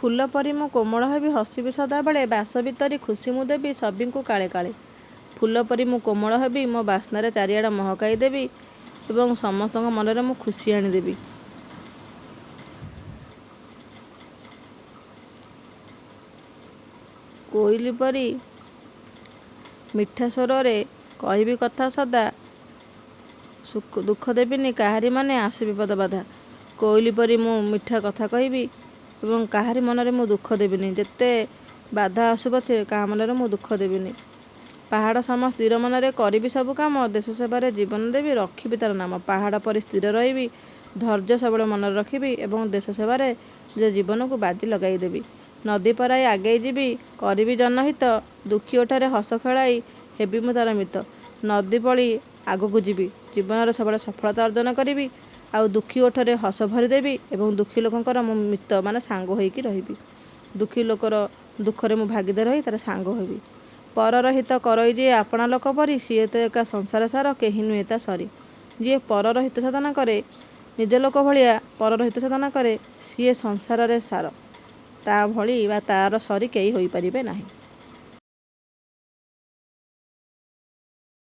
ଫୁଲ ପରି ମୁଁ କୋମଳ ହେବି, ହସିବି ସଦାବେଳେ, ବାସ ଭିତରି ଖୁସି ମୁଁ ଦେବି ସଭିଙ୍କୁ କାଳେ କାଳେ। ଫୁଲ ପରି ମୁଁ କୋମଳ ହେବି, ମୋ ବାସ୍ନାରେ ଚାରିଆଡ଼ ମହକାଇ ଦେବି ଏବଂ ସମସ୍ତଙ୍କ ମନରେ ମୁଁ ଖୁସି ଆଣିଦେବି। କୋଇଲି ପରି ମିଠା ସ୍ୱରରେ କହିବି କଥା ସଦା, ଦୁଃଖ ଦେବିନି କାହାରି ମନେ ଆସୁ ବିପଦ ବାଧା। କୋଇଲି ପରି ମୁଁ ମିଠା କଥା କହିବି ଏବଂ କାହାରି ମନରେ ମୁଁ ଦୁଃଖ ଦେବିନି। ଯେତେ ବାଧା ଆସୁ ପଛେ କାହା ମନରେ ମୁଁ ଦୁଃଖ ଦେବିନି। ପାହାଡ଼ ସମ ସ୍ଥିର ମନରେ କରିବି ସବୁ କାମ, ଦେଶ ସେବାରେ ଜୀବନ ଦେବି ରଖିବି ତାର ନାମ। ପାହାଡ଼ ପରି ସ୍ଥିର ରହିବି, ଧୈର୍ଯ୍ୟ ସବୁବେଳେ ମନରେ ରଖିବି ଏବଂ ଦେଶ ସେବାରେ ନିଜ ଜୀବନକୁ ବାଜି ଲଗାଇ ଦେବି। ନଦୀ ପରାଇ ଆଗେଇ ଯିବି, କରିବି ଜନହିତ, ଦୁଃଖୀ ଓଠରେ ହସ ଖେଳାଇ ହେବି ମୁଁ ତାର ମିତ। ନଦୀ ଭଳି ଆଗକୁ ଯିବି, ଜୀବନରେ ସବୁବେଳେ ସଫଳତା ଅର୍ଜନ କରିବି ଆଉ ଦୁଃଖୀ ଓଠରେ ହସ ଭରିଦେବି ଏବଂ ଦୁଃଖୀ ଲୋକଙ୍କର ମୁଁ ମିତ ମାନେ ସାଙ୍ଗ ହୋଇକି ରହିବି। ଦୁଃଖୀ ଲୋକର ଦୁଃଖରେ ମୁଁ ଭାଗିଦାର ହୋଇ ତାର ସାଙ୍ଗ ହେବି। ପରର ହିତ କରଇ ଯିଏ ଆପଣା ଲୋକ ପରି, ସିଏ ତ ଏକା ସଂସାର ସାର, କେହି ନୁହେଁ ତା ସରି। ଯିଏ ପରର ହିତ ସାଧନ କରେ, ନିଜ ଲୋକ ଭଳିଆ ପରର ହିତ ସାଧନ କରେ, ସିଏ ସଂସାରରେ ସାର। ତା ଭଳି ବା ତାର ସରି କେହି ହୋଇପାରିବେ ନାହିଁ।